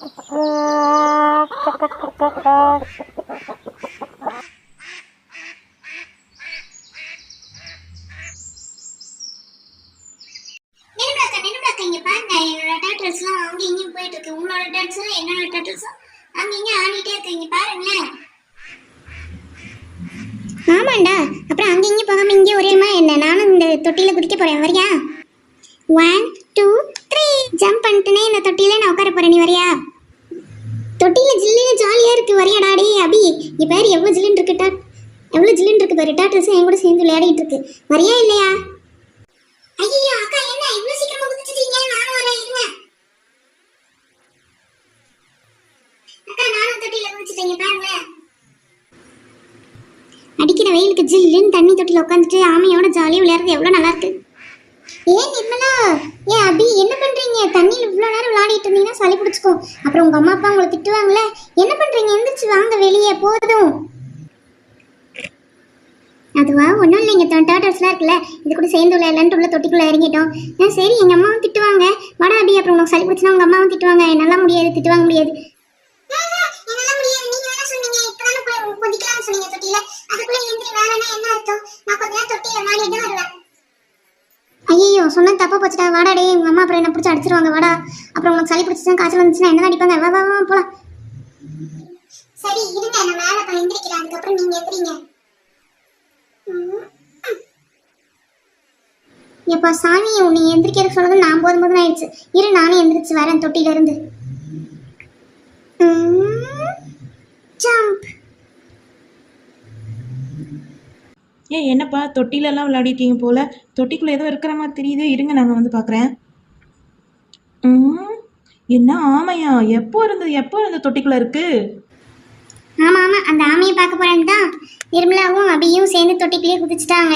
இங்க பாருங்க, என்னோட டேட்டல்ஸ்லாம் அங்கே இங்கேயும் போயிட்டு இருக்கு. உங்களோட டேட்ஸும் என்னோட டேட்டல்ஸும் அங்கே இங்கே ஆடிட்டே இருக்கு. இங்க பாருங்களேன். ஆமாண்டா, அப்புறம் அங்கே இங்கே போகாம இங்கே ஒரேமா என்ன? நானும் இந்த தொட்டியில குதிக்க போறேன், வரியா? 1 2 3 ஜம்ப் பண்ணிட்டேனே, இந்த தொட்டியில நான் உட்கார போறேன், நீ வரியா? தொட்டியில ஜில்லுன்னு ஜாலியா இருக்கு, வரியாடா? டே அபி, இங்க பாரு எவ்வளவு ஜில்லுன்னு இருக்கு, எவ்வளவு ஜில்லுன்னு இருக்கு பாரு. டாட்டல்ஸ் என் கூட சேர்ந்து விளையாடிட்டு இருக்கு, வரியா இல்லையா? ஐயோ அக்கா, என்ன இவ்வளவு சீக்கிரமா குதிச்சிட்டீங்க? நானும் வரேன், இருங்க. அக்கா, நானும் தொட்டியில குதிச்சிட்டேங்க, பாருங்க. அடிக்கிற வெயிலுக்கு ஜில்லுன்னு தண்ணி தொட்டில உட்காந்துட்டு ஆமையோட ஜாலியா விளையாடுறது எவ்வளவு நல்லா இருக்கு. ஏன் நிர்மலா, ஏன் அபி, என்ன பண்றீங்க? தண்ணியில் இவ்வளோ நேரம் விளையாடிட்டு இருந்தீங்கன்னா சளி பிடிச்சிக்கோ. அப்புறம் உங்க அம்மா அப்பா உங்களை திட்டுவாங்களே. என்ன பண்றீங்க? எந்திரிச்சு வாங்க வெளியே, போதும். அதுவா ஒன்றும் இல்லைங்க, டாட்டர்ஸ்லாம் இருக்குல்ல, இது கூட சேர்ந்து விளையாடலான்ட்டு உள்ள தொட்டிக்குள்ள இறங்கிட்டோம். சரி, எங்கள் அம்மாவும் திட்டுவாங்க, வட அபி. அப்புறம் உனக்கு சளி பிடிச்சினா உங்கள் அம்மாவும் திட்டுவாங்க, என்னால் முடியாது, திட்டுவாங்க முடியாது. ஐயோ, சொன்னா தப்பா போச்சுடா. வாடா டே, உங்க அம்மா அப்புறம் என்ன பிடிச்சி அடிச்சிருவாங்க, வாடா. அப்புறம் உங்களுக்கு சளி பிடிச்சிச்சுன்னா காய்ச்சல் வந்துச்சுன்னா என்ன அடிப்பாங்க, வா வா வா போலாம். சரி இருங்க, நான் மேல போய் எந்திரிக்கிறேன், அதுக்கப்புறம் நீங்க எந்திரிங்க. எப்பா சாமி, உன்னை எந்திரிக்கிற சொன்னது நான் போதும் ஆயிடுச்சு. இரு, நானும் எந்திரிச்சு வரேன் தொட்டில இருந்து. ஜம்ப். ஏன் என்னப்பா தொட்டிலெல்லாம் விளையாடிருக்கீங்க போல, தொட்டிக்குள்ளே ஏதோ இருக்கிற மாதிரி தெரியுது. இருங்க, நாங்கள் வந்து பார்க்குறேன். என்ன ஆமையா? எப்போ இருந்த தொட்டிக்குள்ளே இருக்கு? ஆமா ஆமா, அந்த ஆமையை பார்க்க போறேன்னு தான் நிர்மலாவும் அபியும் சேர்ந்து தொட்டிக்குள்ளேயே குதிச்சுட்டாங்க.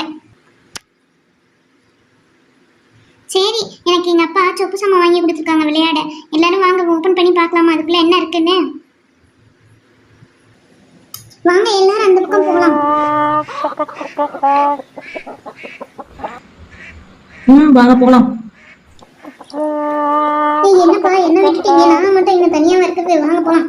சரி, எனக்கு எங்க அப்பா சொப்பு சாமான் வாங்கி கொடுத்துருக்காங்க விளையாட. எல்லாரும் வாங்க, ஓப்பன் பண்ணி பார்க்கலாமா அதுக்குள்ள என்ன இருக்குன்னு. வாங்க எல்லாரும் அந்த பக்கம் போகலாம். வாங்க போகலாம். என்னப்பா, என்ன விட்டுட்டீங்க? நான் மட்டும் இங்க தனியா இருக்குது, வாங்க போலாம்.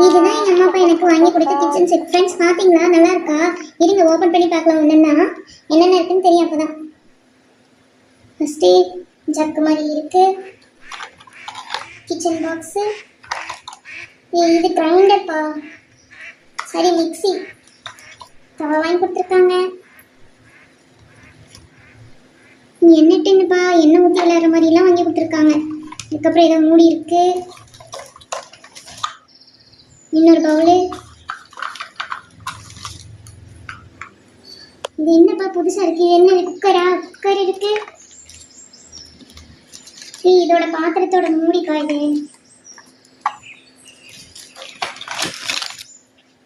இதுதான் எங்க அம்மா அப்பா எனக்கு வாங்கி கொடுத்த கிச்சன் செட். ஃப்ரெண்ட்ஸ், பாத்தீங்களா? நல்லா இருக்கா? இருங்க, ஓபன் பண்ணி பார்க்கலாம் என்னென்ன இருக்குன்னு தெரியும். அப்பதான் ஃபர்ஸ்ட் ஜக்கு மாதிரி இருக்கு, கிச்சன் பாக்ஸ். இது கிரைண்டர் பா. சரி, மிக்ஸி, தவா வாங்கி கொடுத்துருக்காங்க. என்ன டின்னுப்பா, எண்ணெய் ஊற்றி விளையாடுற மாதிரி எல்லாம் வாங்கி கொடுத்துருக்காங்க. அதுக்கப்புறம் ஏதோ மூடி இருக்கு, இன்னொரு பவுலு. இது என்னப்பா புதுசா இருக்கு? என்ன குக்கரா? குக்கர் இருக்கு. இதோட பாத்திரத்தோட மூடிக்கா இது.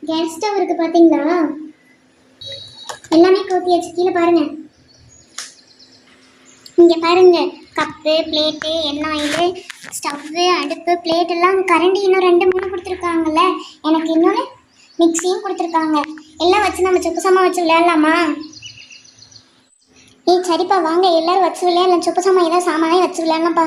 கேஸ் ஸ்டவ் இருக்கு, பாத்தீங்களா? எல்லாமே கோத்தியாச்சு. கீழே பாருங்க, இங்க பாருங்க, கப்பு, பிளேட்டு, எண்ணெய், ஸ்டவ்வு, அடுப்பு, பிளேட் எல்லாம், கரண்டி இன்னும் 2 3 கொடுத்துருக்காங்கல்ல. எனக்கு இன்னொன்று மிக்ஸியும் கொடுத்துருக்காங்க. எல்லாம் வச்சு நம்ம சொப்பு சாமான் வச்சு விளையாடலாமா? சரிப்பா, வாங்க எல்லாரும் வச்சு விளையாடலாம். சொப்பு சாமான் ஏதாவது சாமானே வச்சு விளையாடலாம்ப்பா.